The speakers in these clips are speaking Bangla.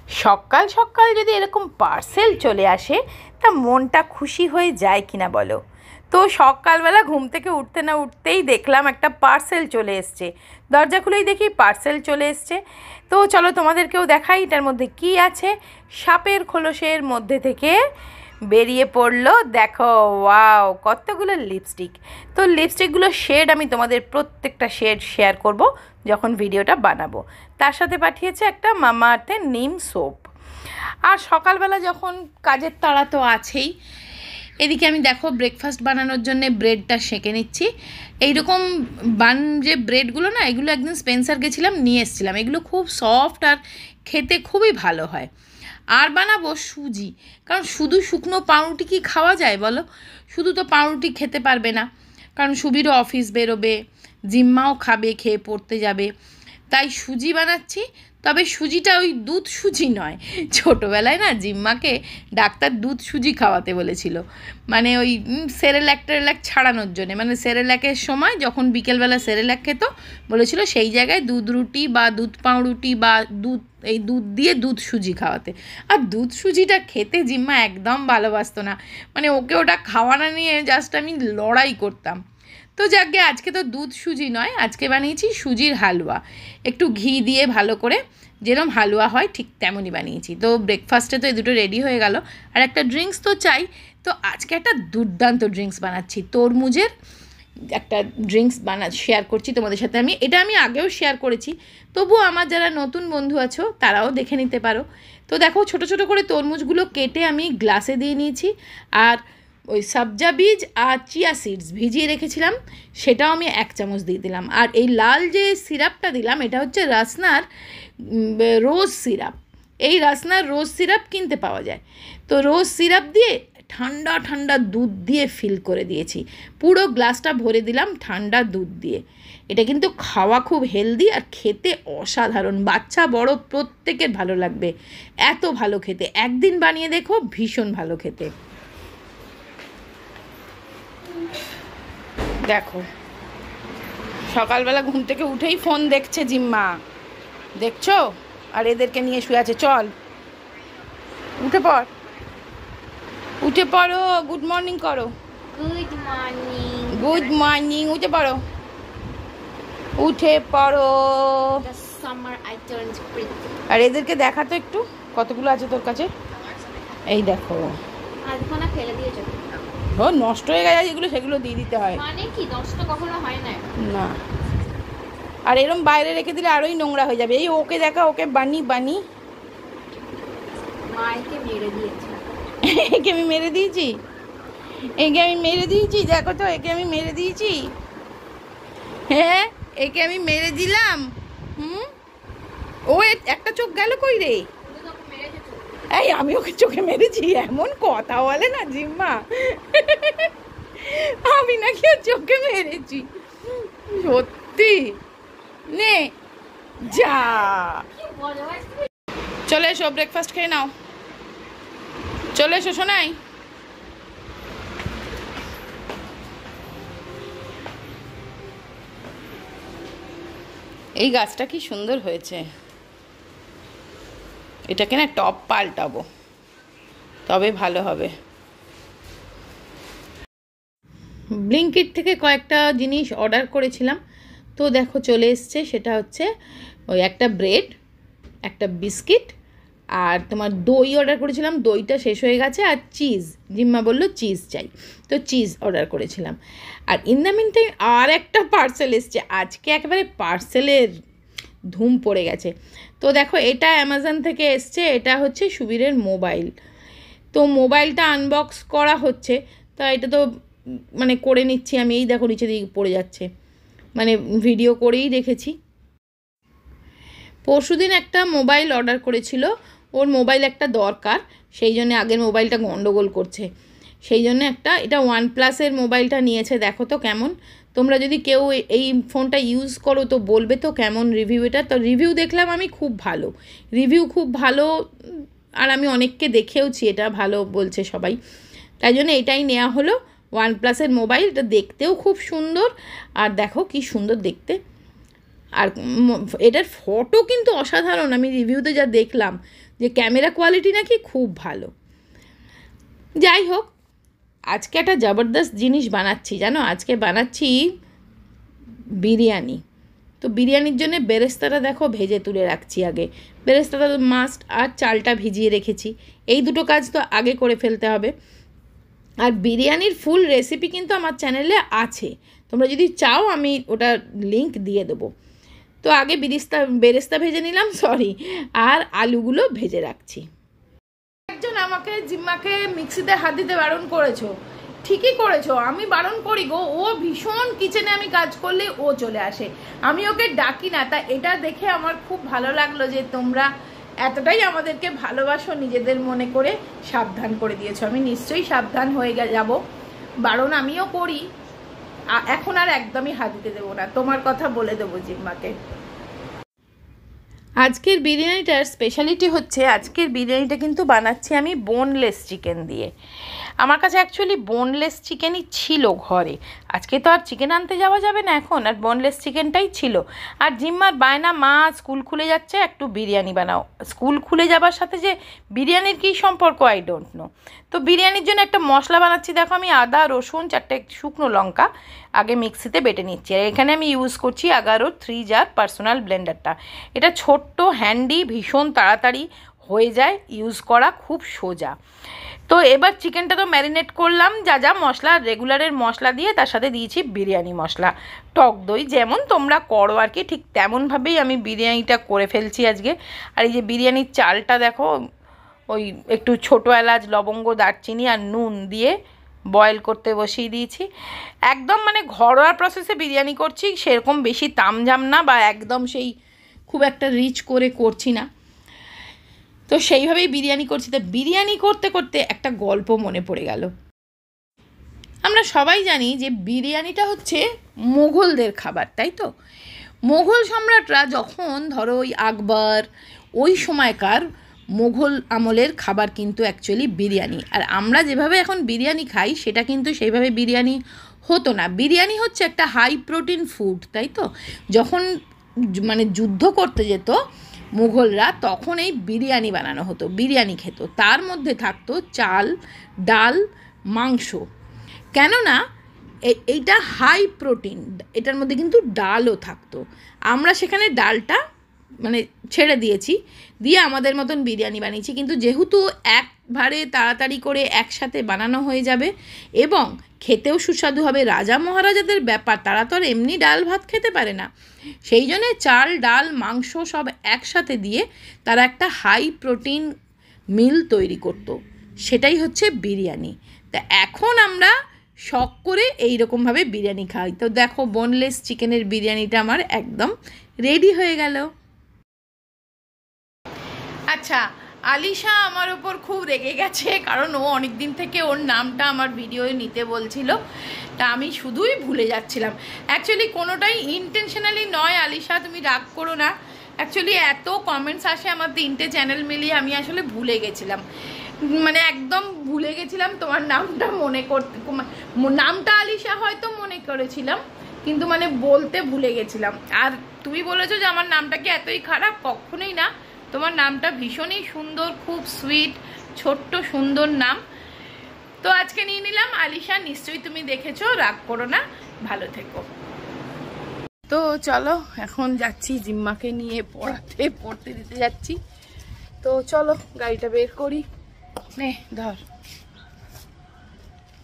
সকাল সকাল যদি এরকম পার্সেল চলে আসে তা মনটা খুশি হয়ে যায় কিনা বলো। তো সকালবেলা ঘুম থেকে উঠতে না উঠতেই দেখলাম একটা পার্সেল চলে এসছে। দরজা খুলেই দেখি পার্সেল চলে এসছে। তো চলো তোমাদেরকেও দেখাই এটার মধ্যে কি আছে। সাপের খোলসের মধ্যে থেকে বেরিয়ে পড়লো, দেখো ওয়াও কতগুলো লিপস্টিক। তো লিপস্টিকগুলোর শেড আমি তোমাদের প্রত্যেকটা শেড শেয়ার করব যখন ভিডিওটা বানাবো। তার সাথে পাঠিয়েছে একটা মামা আর্থের নিম সোপ। আর সকালবেলা যখন কাজের তাড়া তো আছেই, এদিকে আমি দেখো ব্রেকফাস্ট বানানোর জন্য ব্রেডটা সেঁকে নিচ্ছি। এইরকম যে ব্রেডগুলো না, এগুলো একদিন স্পেন্সার গেছিলাম নিয়ে এসেছিলাম। এগুলো খুব সফট আর খেতে খুবই ভালো হয়। আর বানাবো সুজি, কারণ শুধু শুকনো পাউরুটি কি খাওয়া যায় বলো? শুধু তো পাউরুটি খেতে পারবে না, কারণ সুবিরও অফিস বেরোবে, জিম্মাও খাবে, খেয়ে পড়তে যাবে। তাই সুজি বানাচ্ছি। তবে সুজিটা ওই দুধ সুজি নয়। ছোটোবেলায় না জিম্মাকে ডাক্তার দুধ সুজি খাওয়াতে বলেছিল, মানে ওই সেরেল্যাক টেরেল্যাক ছাড়ানোর জন্যে। মানে সেরেল্যাকের সময় যখন বিকেলবেলা সেরেল্যাক খেত, বলেছিল সেই জায়গায় দুধ রুটি বা দুধ পাউরুটি বা দুধ দিয়ে দুধ সুজি খাওয়াতে। আর দুধ সুজিটা খেতে জিম্মা একদম ভালোবাসতো না, মানে ওকে ওটা খাওয়ানো নিয়ে জাস্ট আমি লড়াই করতাম। তো যাকে আজকে তো দুধ সুজি নয়, আজকে বানিয়েছি সুজির হালুয়া। একটু ঘি দিয়ে ভালো করে যেরকম হালুয়া হয় ঠিক তেমনই বানিয়েছি। তো ব্রেকফাস্টে তো এই দুটো রেডি হয়ে গেল। আর একটা ড্রিঙ্কস তো চাই। তো আজকে একটা দুর্দান্ত ড্রিঙ্কস বানাচ্ছি, তরমুজের একটা ড্রিঙ্কস শেয়ার করছি তোমাদের সাথে। এটা আমি আগেও শেয়ার করেছি, তবুও আমার যারা নতুন বন্ধু আছো তারাও দেখে নিতে পারো। তো দেখো ছোট ছোট করে তরমুজগুলো কেটে আমি গ্লাসে দিয়ে নিয়েছি। আর ওই সবজা বীজ আর চিয়া সিডস ভিজিয়ে রেখেছিলাম, সেটাও আমি 1 চামচ দিয়ে দিলাম। আর এই লাল যে সিরাপটা দিলাম, এটা হচ্ছে রাসনার রোজ সিরাপ। এই রাসনার রোজ সিরাপ কিনতে পাওয়া যায়। তো রোজ সিরাপ দিয়ে ঠান্ডা ঠান্ডা দুধ দিয়ে ফিল করে দিয়েছি। পুরো গ্লাসটা ভরে দিলাম ঠান্ডা দুধ দিয়ে। এটা কিন্তু খাওয়া খুব হেলদি আর খেতে অসাধারণ। বাচ্চা বড় প্রত্যেকের ভালো লাগবে, এত ভালো খেতে। একদিন বানিয়ে দেখো, ভীষণ ভালো খেতে। দেখো সকালবেলা ঘুম থেকে উঠেই ফোন দেখছে জিম্মা, দেখছো? আর এদেরকে নিয়ে শুয়ে আছে। চল উঠে পড়, উঠে পড়ো, গুড মর্নিং করো। Good morning. গুড মর্নিং, উঠে পড়ো, উঠে পড়ো। The summer I turned pretty. আর এদেরকে দেখা তো একটু, কতগুলো আছে তোর কাছে। এই দেখো, আধখানা ফেলে দিয়েছো। ও নষ্ট হয়ে গেছে যেগুলো, সেগুলো দিয়ে দিতে হয়। মানে কি নষ্ট কখনো হয় না? না, আর এরম বাইরে রেখে দিলে আরোই নোংরা হয়ে যাবে। এই ওকে দেখা, ওকে বানি বানি মাকে মেরে দিয়েছে। একে আমি মেরে দিয়েছি, একে আমি মেরে দিয়েছি। দেখো তো, একে আমি মেরে দিয়েছি। হ্যাঁ, একে আমি মেরে দিলাম। ও একটা চোখ গেল কই রে? এই আমি ওকে চোখে মেরেছি, এমন কথা বলে না জিম্মা। আমি নাকি ওর চোখে মেরেছি, সত্যি। নে যা, চলে এসো ব্রেকফাস্ট খেয়ে নাও। চলে এসো শোনাই। এই গাছটা কি সুন্দর হয়েছে, এটাকে না টপ পাল্টাবো, তবে ভালো হবে। ব্লিঙ্কিট থেকে কয়েকটা জিনিস অর্ডার করেছিলাম, তো দেখো চলে এসছে। সেটা হচ্ছে ওই একটা ব্রেড, একটা বিস্কিট, আর তোমার দই অর্ডার করেছিলাম, দইটা শেষ হয়ে গেছে। আর চিজ, জিম্মা বললো চিজ চাই, তো চিজ অর্ডার করেছিলাম। আর ইন দ্য মিন টাইম আর একটা পার্সেল এসছে। আজকে একেবারে পার্সেলের ধুম পড়ে গেছে। তো দেখো এটা অ্যামাজন থেকে এসছে, এটা হচ্ছে সুবীরের মোবাইল। তো মোবাইলটা আনবক্স করা হচ্ছে, তা এটা তো মানে করে নিচ্ছি আমি। এই দেখো নিচে দিকে পড়ে যাচ্ছে, মানে ভিডিও করেই রেখেছি। পরশুদিন একটা মোবাইল অর্ডার করেছিল, ওর মোবাইল একটা দরকার, সেই জন্য আগের মোবাইলটা গন্ডগোল করছে, সেই জন্য এটা OnePlus-এর মোবাইলটা নিয়েছে। দেখো তো কেমন। তোমরা যদি কেউ এই ফোনটা ইউজ করো তো বলবে তো কেমন রিভিউ এটা। তো রিভিউ দেখলাম আমি, খুব ভালো রিভিউ, খুব ভালো। আর আমি অনেককে দেখেওছি, এটা ভালো বলছে সবাই, তাই জন্য এটাই নেওয়া হলো। OnePlus-এর মোবাইল, এটা দেখতেও খুব সুন্দর। আর দেখো কি সুন্দর দেখতে, আর এটার ফটো কিন্তু অসাধারণ, আমি রিভিউতে যা দেখলাম যে ক্যামেরা কোয়ালিটি নাকি খুব ভালো। যাই হোক, আজকে একটা জবরদস্ত জিনিস বানাচ্ছি জানো, আজকে বানাচ্ছি বিরিয়ানি। তো বিরিয়ানির জন্য বেরেস্তাটা দেখো ভেজে তুলে রাখছি আগে, বেরেস্তাটা মাস্ট, আর চালটা ভিজিয়ে রেখেছি, এই দুটো কাজ তো আগে করে ফেলতে হবে। আর বিরিয়ানির ফুল রেসিপি কিন্তু আমার চ্যানেলে আছে, তোমরা যদি চাও আমি ওটা লিংক দিয়ে দেবো। তো আগে বেরেস্তা ভেজে নিলাম, আর আলুগুলো ভেজে রাখছি। একজন আমাকে জিম্মাকে মিক্সিতে হাত দিতে বারণ করেছো, ঠিকই করেছো, আমি বারণ করি গো, ও ভীষণ কিচেনে আমি কাজ করলে ও চলে আসে, আমি ওকে ডাকি না। তা এটা দেখে আমার খুব ভালো লাগলো যে তোমরা এতটাই আমাদেরকে ভালোবাসো, নিজেদের মনে করে সাবধান করে দিয়েছো। আমি নিশ্চয়ই সাবধান হয়ে যাব, বারণ আমিও করি, এখন আর একদমই হাত দিতে দেবো না, তোমার কথা বলে দেবো জিম্মাকে। আজকের বিরিয়ানিটার স্পেশালিটি হচ্ছে, আজকের বিরিয়ানিটা কিন্তু বানাচ্ছি আমি বোনলেস চিকেন দিয়ে। আমার কাছে অ্যাকচুয়ালি বোনলেস চিকেনই ছিল ঘরে, আজকে তো আর চিকেন আনতে যাওয়া যাবে না এখন, আর বোনলেস চিকেনটাই ছিল। আর জিম্মার বায়না, মা স্কুল খুলে যাচ্ছে একটু বিরিয়ানি বানাও। স্কুল খুলে যাবার সাথে যে বিরিয়ানির কী সম্পর্ক আই ডোন্ট নো। তো বিরিয়ানির জন্য একটা মশলা বানাচ্ছি, দেখো আমি আদা, রসুন, 4টে শুকনো লঙ্কা আগে মিক্সিতে বেটে নিচ্ছি। আর এখানে আমি ইউজ করছি এগারোর 3 জার পার্সোনাল ব্লেন্ডারটা। এটা ছোট্ট, হ্যান্ডি, ভীষণ তাড়াতাড়ি হয়ে যায়, ইউজ করা খুব সোজা। তো এবার চিকেনটা তো ম্যারিনেট করলাম যা যা মশলা, রেগুলারের মশলা দিয়ে, তার সাথে দিয়েছি বিরিয়ানি মশলা, টক দই, যেমন তোমরা করো আর কি ঠিক তেমনভাবেই আমি বিরিয়ানিটা করে ফেলছি আজকে। আর এই যে বিরিয়ানির চালটা দেখো, ওই একটু ছোটো এলাচ, লবঙ্গ, দারচিনি আর নুন দিয়ে বয়েল করতে বসিয়ে দিয়েছি। একদম মানে ঘরোয়া প্রসেসে বিরিয়ানি করছি, সেরকম বেশি তামঝাম না, বা একদম সেই খুব একটা রিচ করে করছি না, তো সেইভাবেই বিরিয়ানি করছি। তা বিরিয়ানি করতে করতে একটা গল্প মনে পড়ে গেল। আমরা সবাই জানি যে বিরিয়ানিটা হচ্ছে মোগলদের খাবার, তাই তো? মোগল সম্রাটরা যখন ধরো ওই আকবর, ওই সময়কার মোগল আমলের খাবার কিন্তু অ্যাকচুয়ালি বিরিয়ানি। আর আমরা যেভাবে এখন বিরিয়ানি খাই সেটা কিন্তু সেইভাবে বিরিয়ানি হতো না। বিরিয়ানি হচ্ছে একটা হাই প্রোটিন ফুড, তাই তো? যখন মানে যুদ্ধ করতে যেত মুঘলরা, তখন এই বিরিয়ানি বানানো হতো, বিরিয়ানি খেত, তার মধ্যে থাকতো চাল, ডাল, মাংস। কেননা এইটা হাই প্রোটিন, এটার মধ্যে কিন্তু ডালও থাকতো। আমরা সেখানে ডালটা মানে ছেড়ে দিয়েছি, দিয়ে আমাদের মতন বিরিয়ানি বানিয়েছি। কিন্তু যেহেতু একবারে তাড়াতাড়ি করে একসাথে বানানো হয়ে যাবে এবং খেতেও সুস্বাদু হবে, রাজা মহারাজাদের ব্যাপার, তারা তো আর এমনি ডাল ভাত খেতে পারে না, সেই জন্যে চাল, ডাল, মাংস সব একসাথে দিয়ে তারা একটা হাই প্রোটিন মিল তৈরি করতো, সেটাই হচ্ছে বিরিয়ানি। তা এখন আমরা শখ করে এইরকমভাবে বিরিয়ানি খাই। তো দেখো বোনলেস চিকেনের বিরিয়ানিটা আমার একদম রেডি হয়ে গেল। আচ্ছা, আলিশা আমার ওপর খুব রেগে গেছে, কারণ ও অনেক দিন থেকে ওর নামটা আমার ভিডিওয়ে নিতে বলছিল, তা আমি শুধুই ভুলে যাচ্ছিলাম। অ্যাকচুয়ালি কোনোটাই ইন্টেনশনালি নয় আলিশা, তুমি রাগ করো না। অ্যাকচুয়ালি এত কমেন্টস আসে আমার 3টে চ্যানেল মিলিয়ে, আমি আসলে ভুলে গেছিলাম, মানে একদম ভুলে গেছিলাম তোমার নামটা মনে করতে। নামটা আলিশা হয়তো মনে করেছিলাম, কিন্তু মানে বলতে ভুলে গেছিলাম। আর তুমি বলেছো যে আমার নামটা কি এতই খারাপ, কখনোই না, তোমার নামটা ভীষণই সুন্দর, খুব সুইট, ছোট্ট সুন্দর নাম। তো আজকে নিয়ে নিলাম আলিশা, নিশ্চয়ই তুমি দেখেছো, রাগ করো না, ভালো থেকো। তো চলো এখন যাচ্ছি জিম্মাকে নিয়ে পড়তে দিতে যাচ্ছি। তো চলো গাড়িটা বের করি, নে ধর।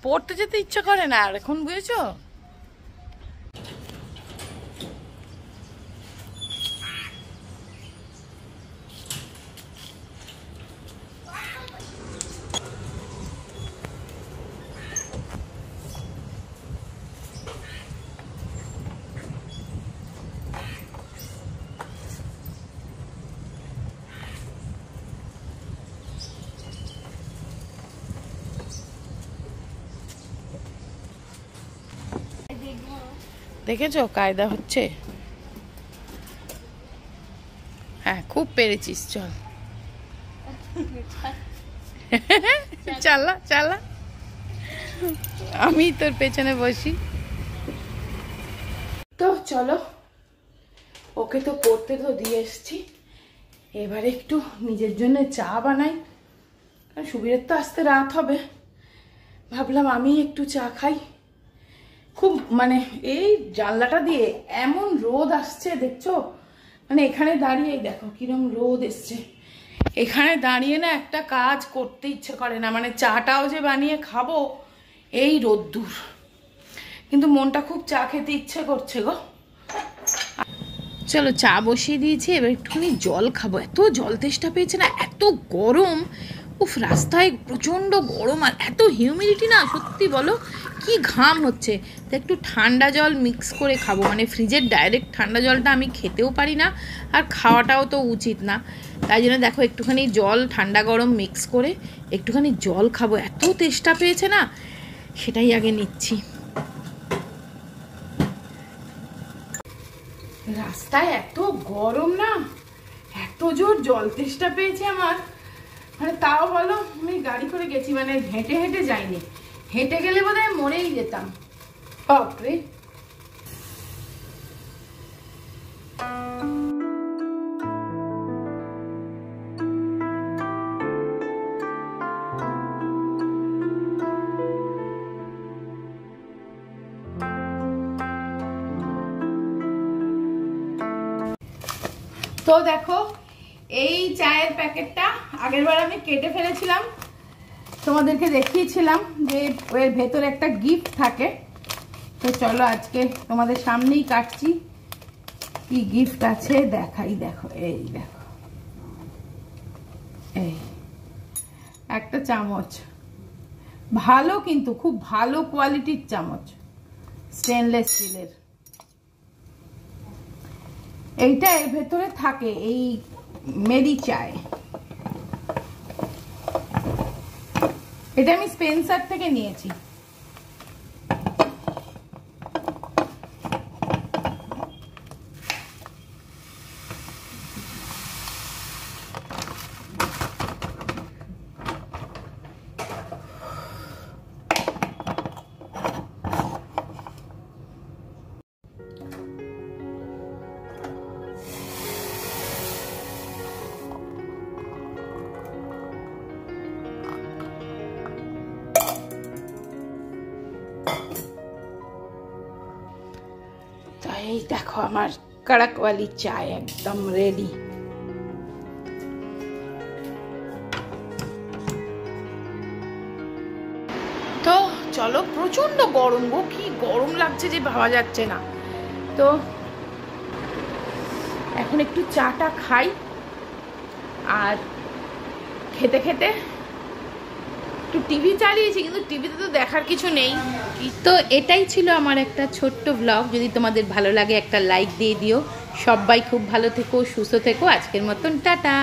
পড়তে যেতে ইচ্ছা করে না আর এখন, বুঝেছো? দেখেছো কায়দা হচ্ছে? হ্যাঁ খুব পেরেছিস, চল চালা চালা, আমি তোর পেছনে বসি। তো চলো ওকে তো পড়তে তো দিয়ে এসছি, এবারে একটু নিজের জন্য চা বানাই, কারণ সুবীরের তো আসতে রাত হবে। ভাবলাম আমি একটু চা খাই। খুব মানে এই জানলাটা দিয়ে এমন রোদ আসছে দেখছো, মানে এখানে দাঁড়িয়ে দেখো কিরম রোদ এসছে। এখানে দাঁড়িয়ে না একটা কাজ করতে ইচ্ছে করে না, মানে চাটাও যে বানিয়ে খাবো এই রোদ্দুর, কিন্তু মনটা খুব চা খেতে ইচ্ছে করছে গো। চলো চা বসিয়ে দিয়েছি, এবার একটুখানি জল খাবো। এত জল তেষ্টা পেয়েছে না, এত গরম। উফ, রাস্তায় প্রচণ্ড গরম আর এত হিউমিডিটি না, সত্যি বলো কি ঘাম হচ্ছে। তো একটু ঠান্ডা জল মিক্স করে খাবো, মানে ফ্রিজের ডাইরেক্ট ঠান্ডা জলটা আমি খেতেও পারি না, আর খাওয়াটাও তো উচিত না। তাই জন্য দেখো একটুখানি জল ঠান্ডা গরম মিক্স করে একটুখানি জল খাবো। এত তেষ্টা পেয়েছে না, সেটাই আগে নিচ্ছি। রাস্তায় এত গরম না, এত জোর জল তেষ্টা পেয়েছে আমার, মানে তাও বলো আমি গাড়ি করে গেছি, মানে হেঁটে হেঁটে যাইনি। হেঁটে গেলে বোধহয় মরেই যেতাম। বাপরে, তো দেখো এই চায়ের প্যাকেটটা আগেরবার আমি কেটে ফেলেছিলাম, তোমাদেরকে দেখিয়েছিলাম যে এর ভেতরে একটা গিফট থাকে। তো চলো আজকে তোমাদের সামনেই কাটছি, কি গিফট আছে দেখাই। দেখো এই দেখো, এই একটা চামচ, ভালো কিন্তু খুব ভালো কোয়ালিটির চামচ, স্টেনলেস স্টিলের। এইটা এর ভেতরে থাকে, এই মেরি চায়। এটা আমি স্পেন্সার থেকে নিয়েছি। এই দেখো আমার কড়কওয়ালি চায় একদম রেডি। তো চলো, প্রচন্ড গরম গো, কি গরম লাগছে যে ভাবা যাচ্ছে না। তো এখন একটু চাটা খাই, আর খেতে খেতে একটু টিভি চালিয়েছি, কিন্তু টিভিতে তো দেখার কিছু নেই। তো এটাই ছিল আমার একটা ছোট্ট ব্লগ। যদি তোমাদের ভালো লাগে একটা লাইক দিয়ে দিও। সবাই খুব ভালো থেকো, সুস্থ থেকো। আজকের মতন টাটা।